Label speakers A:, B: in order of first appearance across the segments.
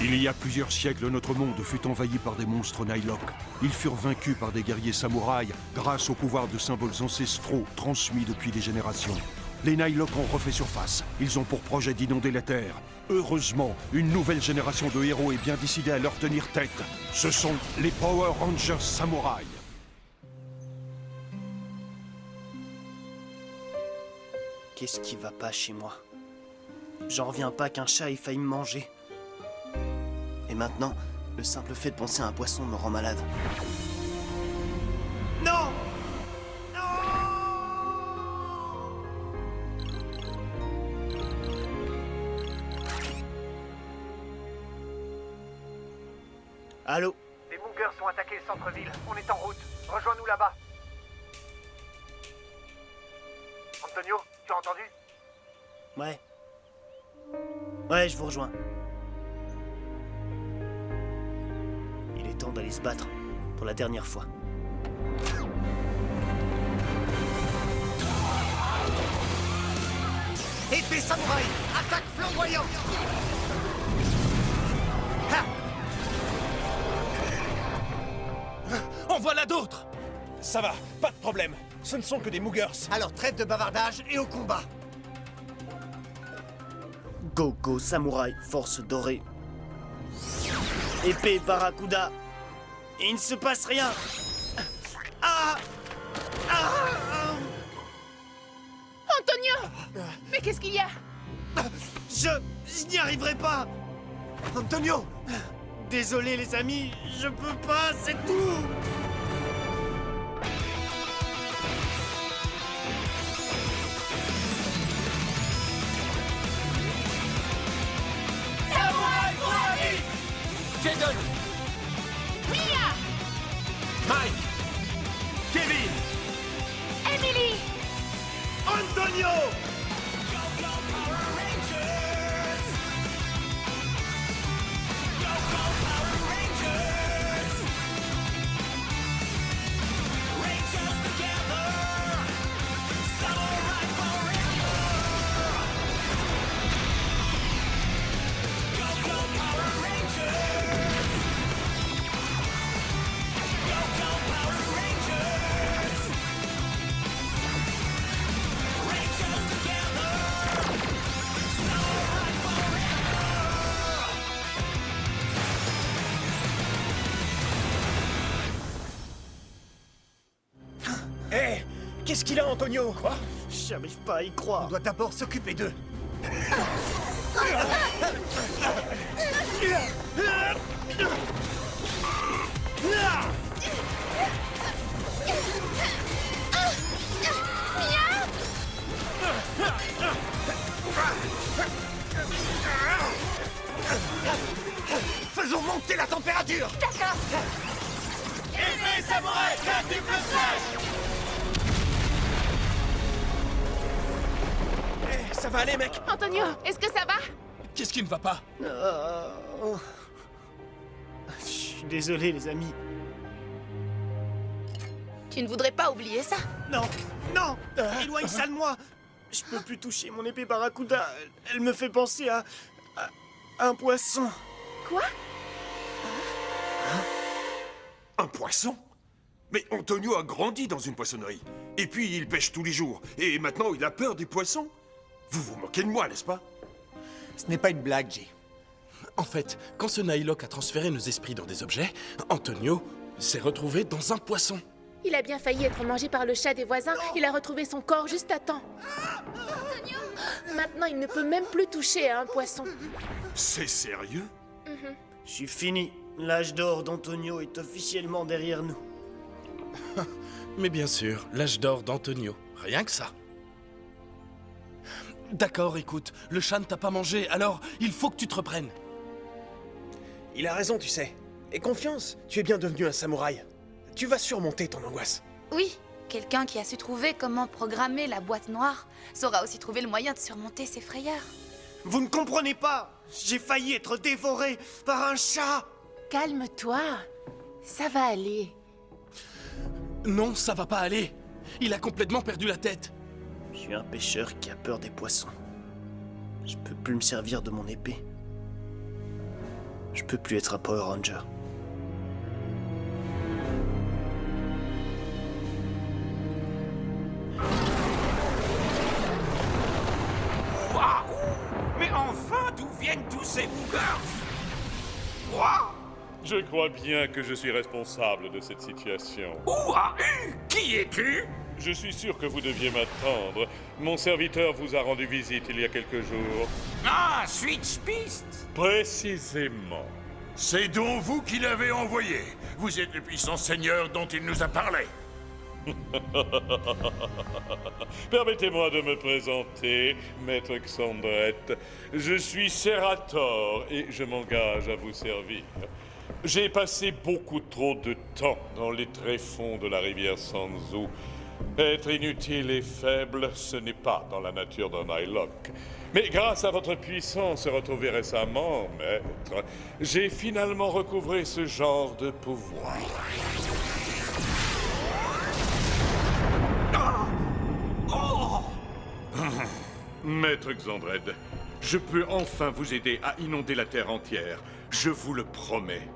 A: Il y a plusieurs siècles, notre monde fut envahi par des monstres Nihilok. Ils furent vaincus par des guerriers samouraïs grâce au pouvoir de symboles ancestraux transmis depuis des générations. Les Nihilok ont refait surface. Ils ont pour projet d'inonder la Terre. Heureusement, une nouvelle génération de héros est bien décidée à leur tenir tête. Ce sont les Power Rangers Samouraïs.
B: Qu'est-ce qui va pas chez moi? J'en reviens pas qu'un chat ait failli me manger. Et maintenant, le simple fait de penser à un poisson me rend malade. Non! Allô?
C: Les Moogers ont attaqué le centre-ville. On est en route. Rejoins-nous là-bas. Antonio, tu as entendu?
B: Ouais. Ouais, je vous rejoins. Il est temps d'aller se battre. Pour la dernière fois.
C: Épée samouraï! Attaque flamboyante! Ha!
D: En voilà d'autres! Ça va, pas de problème. Ce ne sont que des Moogers.
C: Alors trêve de bavardage et au combat!
B: Go, go, samouraï, force dorée. Épée barracuda. Il ne se passe rien. Ah! Ah!
E: Antonio! Mais qu'est-ce qu'il y a?
B: Je n'y arriverai pas.
C: Antonio!
B: Désolé les amis, je peux pas, c'est tout.
D: Jason!
E: Mia!
D: Mike! Kevin!
E: Emily!
B: Antonio!
D: Hé! Qu'est-ce qu'il a, Antonio? Quoi?
B: J'arrive pas à y croire.
C: On doit d'abord s'occuper d'eux. Faisons monter la température!
E: D'accord!
D: Épée samouraï, multiple slash! Eh, ça va aller, mec?
E: Antonio, est-ce que ça va?
D: Qu'est-ce qui ne va pas?
B: Je suis désolé les amis.
E: Tu ne voudrais pas oublier ça?
B: Non! Non! Éloigne ça de moi! Je peux plus toucher mon épée barracuda. Elle me fait penser à un poisson.
E: Quoi?
A: Un poisson? Mais Antonio a grandi dans une poissonnerie. Et puis il pêche tous les jours. Et maintenant il a peur des poissons. Vous vous moquez de moi, n'est-ce pas?
C: Ce n'est pas une blague, Jay.
D: En fait, quand ce Nihilok a transféré nos esprits dans des objets, Antonio s'est retrouvé dans un poisson.
E: Il a bien failli être mangé par le chat des voisins. Il a retrouvé son corps juste à temps. Antonio! Maintenant, il ne peut même plus toucher à un poisson.
A: C'est sérieux?
B: Je suis fini. L'âge d'or d'Antonio est officiellement derrière nous.
D: Mais bien sûr, l'âge d'or d'Antonio. Rien que ça. D'accord, écoute, le chat ne t'a pas mangé, alors il faut que tu te reprennes.
F: Il a raison, tu sais. Et confiance, tu es bien devenu un samouraï. Tu vas surmonter ton angoisse.
G: Oui, quelqu'un qui a su trouver comment programmer la boîte noire saura aussi trouver le moyen de surmonter ses frayeurs.
B: Vous ne comprenez pas! J'ai failli être dévoré par un chat!
E: Calme-toi. Ça va aller.
D: Non, ça va pas aller. Il a complètement perdu la tête.
B: Je suis un pêcheur qui a peur des poissons. Je peux plus me servir de mon épée. Je peux plus être un Power Ranger.
H: Waouh! Mais enfin, d'où viennent tous ces boogers? Waouh!
I: Je crois bien que je suis responsable de cette situation.
H: Ouah! Qui es-tu?
I: Je suis sûr que vous deviez m'attendre. Mon serviteur vous a rendu visite il y a quelques jours.
H: Ah, Switch Beast!
I: Précisément.
J: C'est donc vous qui l'avez envoyé. Vous êtes le puissant seigneur dont il nous a parlé.
I: Permettez-moi de me présenter, Maître Xandrette. Je suis Serator et je m'engage à vous servir. J'ai passé beaucoup trop de temps dans les tréfonds de la rivière Sanzu. Être inutile et faible, ce n'est pas dans la nature d'un Hylock. Mais grâce à votre puissance retrouvée récemment, Maître, j'ai finalement recouvré ce genre de pouvoir. Maître Xandred, je peux enfin vous aider à inonder la Terre entière. Je vous le promets.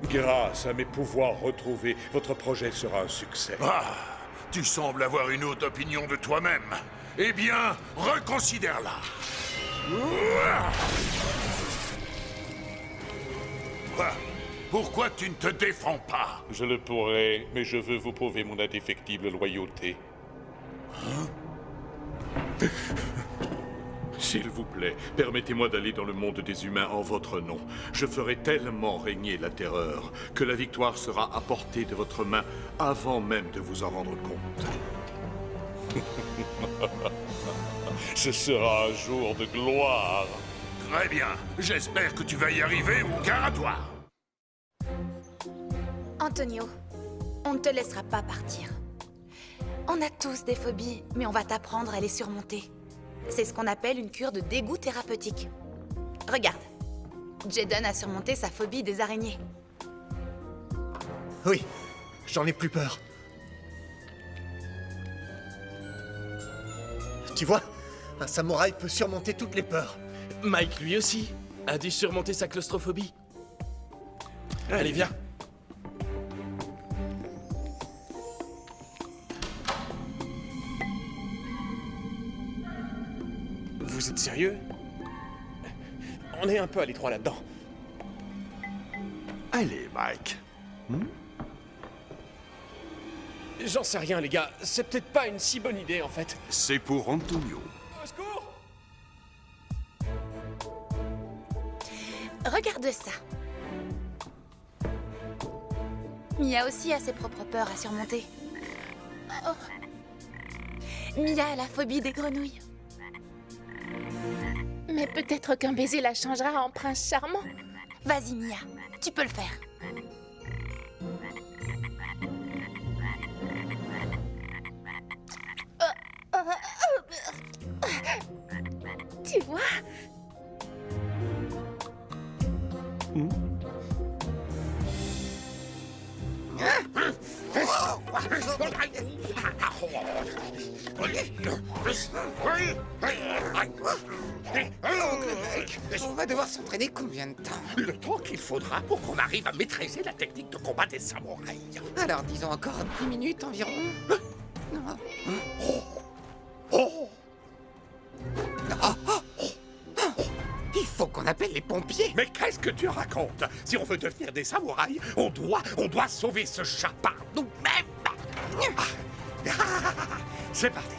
I: Grâce à mes pouvoirs retrouvés, votre projet sera un succès.
J: Ah, tu sembles avoir une haute opinion de toi-même. Eh bien, reconsidère-la. Quoi? Pourquoi tu ne te défends pas?
I: Je le pourrais, mais je veux vous prouver mon indéfectible loyauté. S'il vous plaît, permettez-moi d'aller dans le monde des humains en votre nom. Je ferai tellement régner la terreur que la victoire sera à portée de votre main avant même de vous en rendre compte. Ce sera un jour de gloire.
J: Très bien. J'espère que tu vas y arriver ou gare à toi.
G: Antonio, on ne te laissera pas partir. On a tous des phobies, mais on va t'apprendre à les surmonter. C'est ce qu'on appelle une cure de dégoût thérapeutique. Regarde, Jaden a surmonté sa phobie des araignées.
F: Oui, j'en ai plus peur. Tu vois, un samouraï peut surmonter toutes les peurs.
D: Mike, lui aussi, a dû surmonter sa claustrophobie. Allez, viens.
F: Vous êtes sérieux? On est un peu à l'étroit là-dedans.
J: Allez, Mike.
F: J'en sais rien, les gars. C'est peut-être pas une si bonne idée, en fait.
A: C'est pour Antonio.
F: Au secours!
G: Regarde ça. Mia aussi a ses propres peurs à surmonter. Oh. Mia a la phobie des grenouilles.
E: Mais peut-être qu'un baiser la changera en prince charmant.
G: Vas-y, Mia, tu peux le faire.
E: Tu vois?
H: On va devoir s'entraîner combien de temps?
K: Le temps qu'il faudra pour qu'on arrive à maîtriser la technique de combat des samouraïs.
H: Alors disons encore 10 minutes environ. Il faut qu'on appelle les pompiers.
K: Mais qu'est-ce que tu racontes? Si on veut devenir des samouraïs, on doit sauver ce chat par nous-mêmes. C'est parti.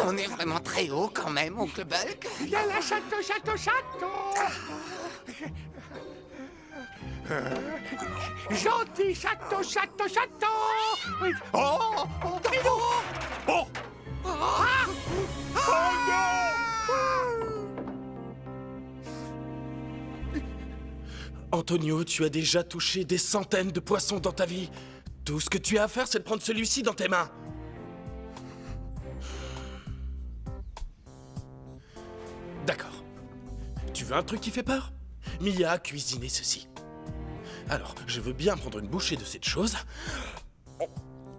H: On est vraiment très haut quand même, oncle Bulk.
K: Il y a la château. Gentil château. Oui. Oh.
D: Antonio, tu as déjà touché des centaines de poissons dans ta vie. Tout ce que tu as à faire, c'est de prendre celui-ci dans tes mains. D'accord. Tu veux un truc qui fait peur? Mia a cuisiné ceci. Alors, je veux bien prendre une bouchée de cette chose.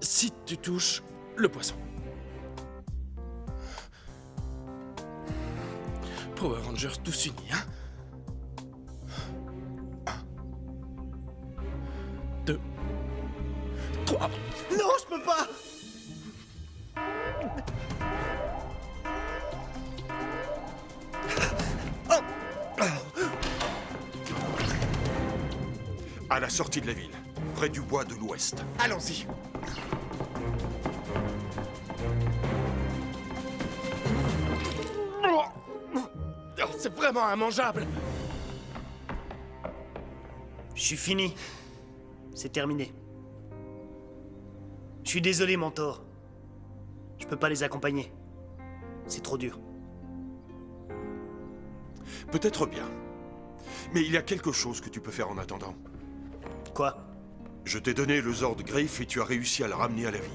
D: Si tu touches le poisson. Power Rangers tous unis, hein? 1, 2, 3.
B: Non, je peux pas!
A: À la sortie de la ville, près du bois de l'Ouest.
F: Allons-y.
D: Oh, c'est vraiment immangeable.
B: Je suis fini. C'est terminé. Je suis désolé, Mentor. Je peux pas les accompagner. C'est trop dur.
A: Peut-être bien. Mais il y a quelque chose que tu peux faire en attendant.
B: Quoi?
A: Je t'ai donné le Zord Griffe et tu as réussi à le ramener à la vie.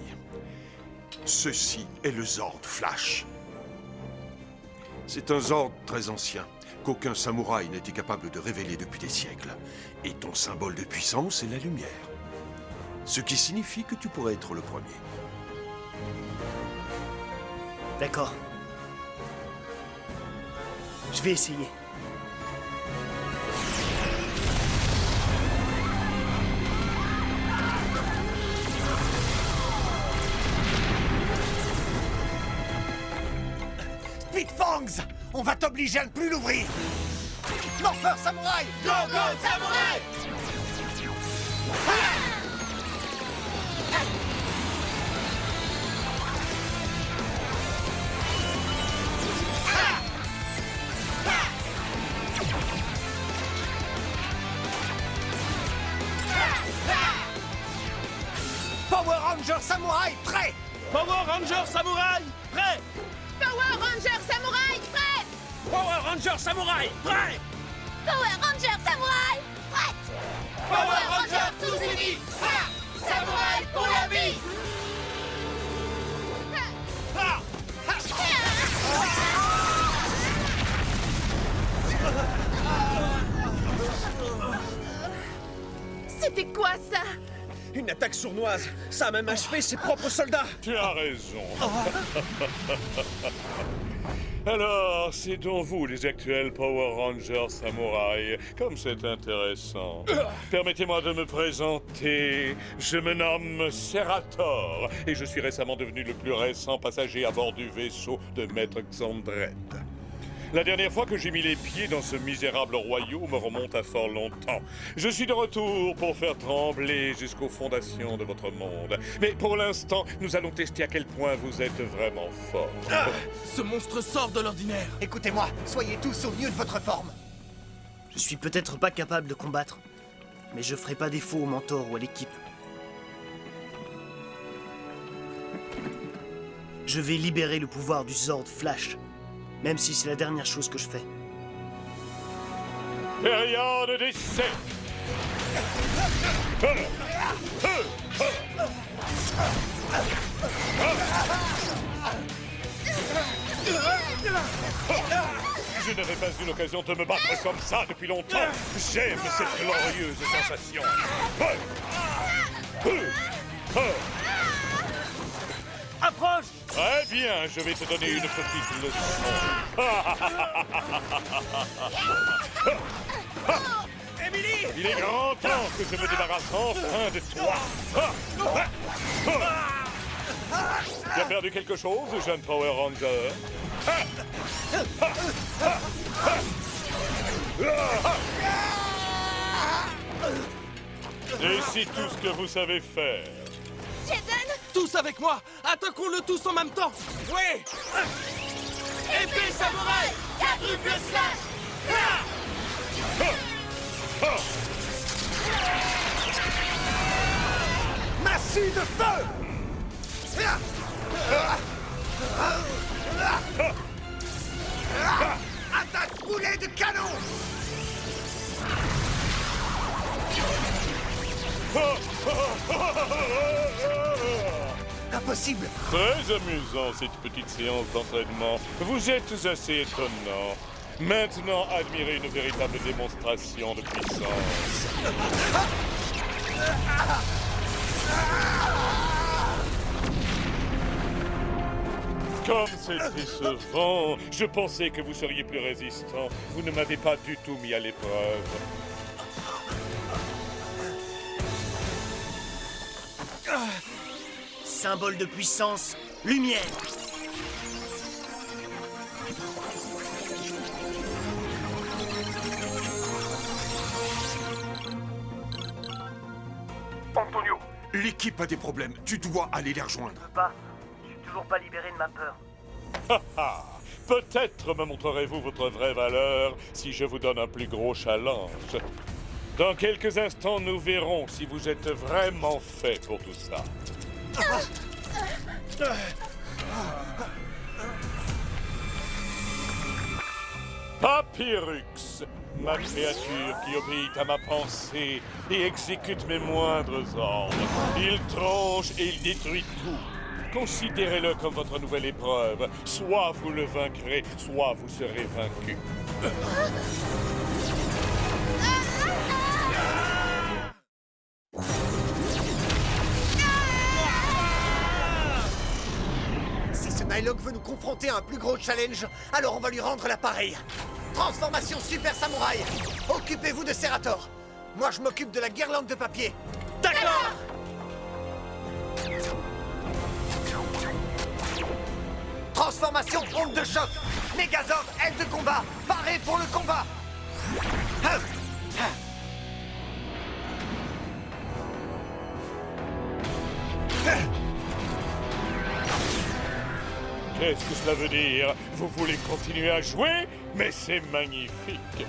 A: Ceci est le Zord Flash. C'est un Zord très ancien, qu'aucun samouraï n'était capable de révéler depuis des siècles. Et ton symbole de puissance est la lumière. Ce qui signifie que tu pourrais être le premier.
B: D'accord. Je vais essayer.
K: Speedfangs, on va t'obliger à ne plus l'ouvrir. Morpheur Samouraï!
C: Go, go, Samouraï!
K: Power Ranger Samouraï, prêt!
D: Power Ranger Samouraï, prêt!
E: Power Ranger Samouraï, prête!
D: Power Ranger Samouraï, prêt!
G: Power Ranger Samouraï, prête!
C: Power Ranger tous unis! Samouraï pour la vie!
E: C'était quoi ça?
F: Une attaque sournoise. Ça a même achevé ses propres soldats.
I: Tu as raison. Alors, c'est donc vous, les actuels Power Rangers Samouraï. Comme c'est intéressant. Permettez-moi de me présenter. Je me nomme Serator et je suis récemment devenu le plus récent passager à bord du vaisseau de Maître Xandret. La dernière fois que j'ai mis les pieds dans ce misérable royaume remonte à fort longtemps. Je suis de retour pour faire trembler jusqu'aux fondations de votre monde. Mais pour l'instant, nous allons tester à quel point vous êtes vraiment fort.
D: Ce monstre sort de l'ordinaire.
K: Écoutez-moi, soyez tous au mieux de votre forme.
B: Je suis peut-être pas capable de combattre, mais je ferai pas défaut au Mentor ou à l'équipe. Je vais libérer le pouvoir du Zord Flash, même si c'est la dernière chose que je fais.
I: Période d'essai. Je n'avais pas eu l'occasion de me battre comme ça depuis longtemps. J'aime cette glorieuse sensation.
C: Approche!
I: Très bien, je vais te donner une petite leçon.
C: Emily!
I: Il est grand temps que je me débarrasse enfin de toi. Tu as perdu quelque chose, jeune Power Ranger? Et c'est tout ce que vous savez faire.
G: Jason!
D: Tous avec moi! Attaquons-le tous en même temps!
C: Oui! Épée Samouraï! Quadruple slash!
K: Massue de feu! Attaque boulet de canon! Impossible!
I: Très amusant, cette petite séance d'entraînement. Vous êtes assez étonnant. Maintenant, admirez une véritable démonstration de puissance. Comme c'est décevant. Je pensais que vous seriez plus résistant. Vous ne m'avez pas du tout mis à l'épreuve.
B: Symbole de puissance, lumière.
A: Antonio, l'équipe a des problèmes. Tu dois aller les rejoindre.
B: Je peux pas. Je suis toujours pas libéré de ma peur.
I: Peut-être me montrerez-vous votre vraie valeur si je vous donne un plus gros challenge. Dans quelques instants, nous verrons si vous êtes vraiment fait pour tout ça. Papyrux, ma créature qui obéit à ma pensée et exécute mes moindres ordres. Il tranche et il détruit tout. Considérez-le comme votre nouvelle épreuve. Soit vous le vaincrez, soit vous serez vaincu.
F: Si ce Nylok veut nous confronter à un plus gros challenge, alors on va lui rendre l'appareil. Transformation Super Samouraï. Occupez-vous de Serator. Moi, je m'occupe de la guirlande de papier.
B: D'accord.
F: Transformation onde de choc. Megazord, aile de combat. Paré pour le combat.
I: Qu'est-ce que cela veut dire? Vous voulez continuer à jouer? Mais c'est magnifique.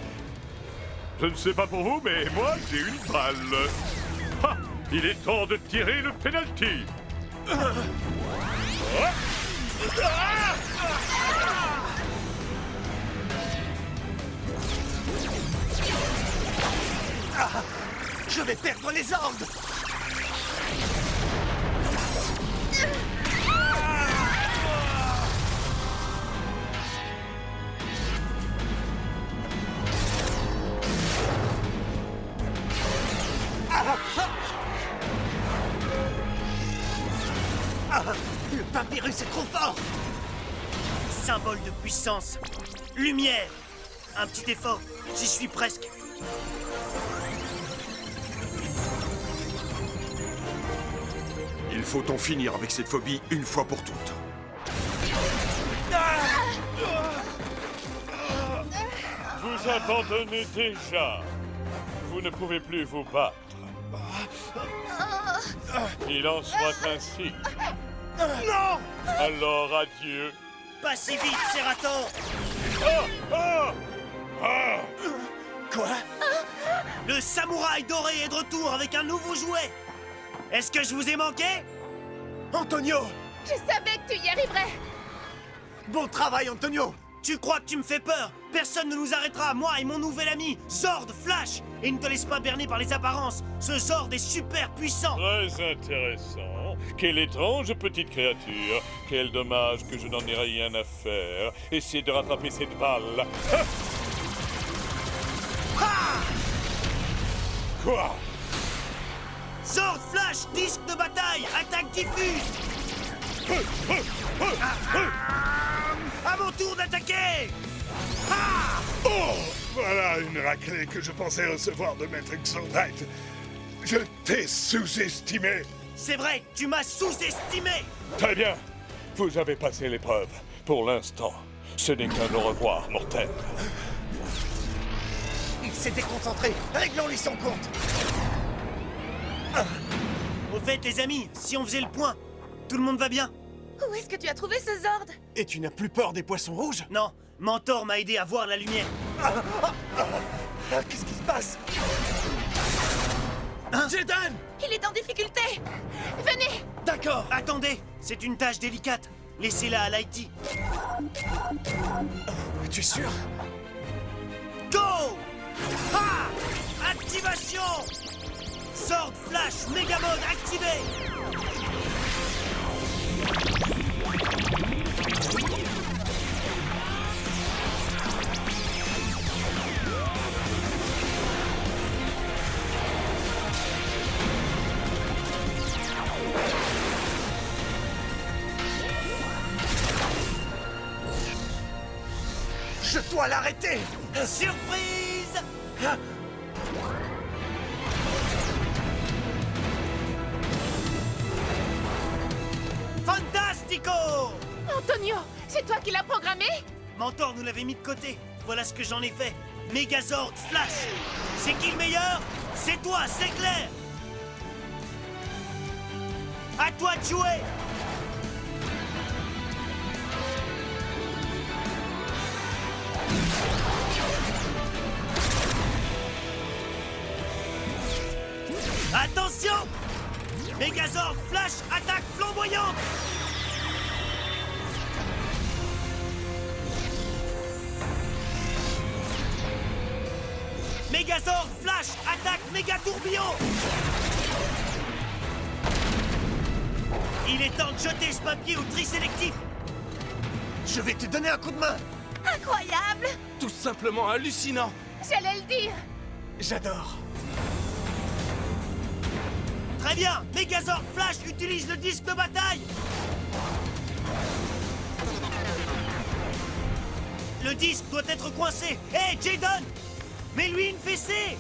I: Je ne sais pas pour vous, mais moi, j'ai une balle. Ha! Il est temps de tirer le penalty.
F: Je vais perdre les ordres. Le papyrus est trop fort.
B: Symbole de puissance, lumière. Un petit effort, j'y suis presque.
A: Il faut en finir avec cette phobie une fois pour toutes.
I: Vous abandonnez déjà. Vous ne pouvez plus vous battre. Il en soit ainsi.
B: Non!
I: Alors adieu.
B: Pas si vite, Serator!
F: Quoi?
B: Le samouraï doré est de retour avec un nouveau jouet! Est-ce que je vous ai manqué?
F: Antonio!
E: Je savais que tu y arriverais.
F: Bon travail, Antonio!
B: Tu crois que tu me fais peur? Personne ne nous arrêtera, moi et mon nouvel ami, Zord Flash! Et ne te laisse pas berner par les apparences, ce Zord est super puissant!
I: Très intéressant. Quelle étrange petite créature. Quel dommage que je n'en ai rien à faire. Essayez de rattraper cette balle. Quoi?
B: Zord Flash, disque de bataille, attaque diffuse! À mon tour d'attaquer!
J: Oh! Voilà une raclée que je pensais recevoir de Maître Xandrite. Je t'ai sous-estimé.
B: C'est vrai, tu m'as sous-estimé!
I: Très bien. Vous avez passé l'épreuve. Pour l'instant, ce n'est qu'un au revoir mortel.
F: Il s'est déconcentré. Réglons-lui son compte.
B: Au fait, les amis, si on faisait le point, tout le monde va bien?
G: Où est-ce que tu as trouvé ce Zord?
F: Et tu n'as plus peur des poissons rouges?
B: Non, Mentor m'a aidé à voir la lumière.
F: Qu'est-ce qui se passe?
B: Hein? Jedan!
G: Il est en difficulté. Venez.
B: D'accord. Attendez, c'est une tâche délicate. Laissez-la à Lighty.
F: Tu es sûr?
B: Go! Ha! Activation! Sword Flash Méga Mode activé!
F: Je dois l'arrêter!
B: Surprise! Fantastico!
E: Antonio, c'est toi qui l'as programmé?
B: Mentor nous l'avait mis de côté. Voilà ce que j'en ai fait. Megazord Flash. C'est qui le meilleur? C'est toi, c'est clair. À toi de jouer. Attention! Megazord Flash, attaque flamboyante! Megazord Flash, attaque méga tourbillon! Il est temps de jeter ce papier au tri sélectif!
F: Je vais te donner un coup de main!
G: Incroyable!
D: Tout simplement hallucinant.
E: J'allais le dire.
F: J'adore!
B: Très bien! Megazord Flash utilise le disque de bataille! Le disque doit être coincé! Hé, Jaden! Mets-lui une fessée!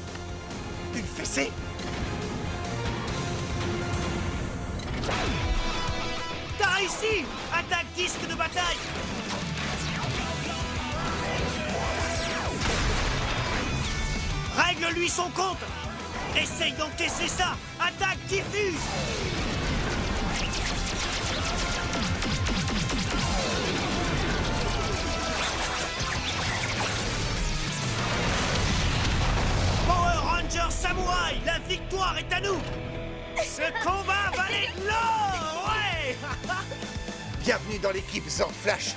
F: Une fessée?
B: T'as réussi! Attaque disque de bataille! Règle-lui son compte! Essaye d'encaisser ça! Attaque diffuse! Power Ranger Samouraï, la victoire est à nous! Ce combat valait de l'or! Ouais!
F: Bienvenue dans l'équipe Zord Flash!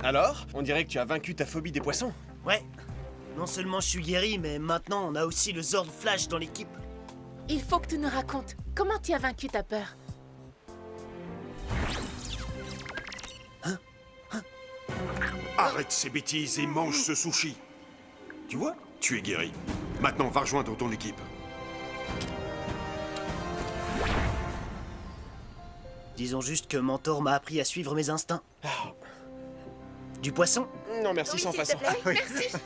L: Alors, on dirait que tu as vaincu ta phobie des poissons.
B: Ouais. Non seulement je suis guéri, mais maintenant on a aussi le Zord Flash dans l'équipe.
E: Il faut que tu nous racontes. Comment tu as vaincu ta peur?
A: Arrête ces bêtises et mange ce sushi. Tu vois, tu es guéri. Maintenant, va rejoindre ton équipe.
B: Disons juste que Mentor m'a appris à suivre mes instincts. Du poisson?
L: Non, merci,
G: Oui,
L: sans
G: s'il te
L: façon.
G: plaît. Merci.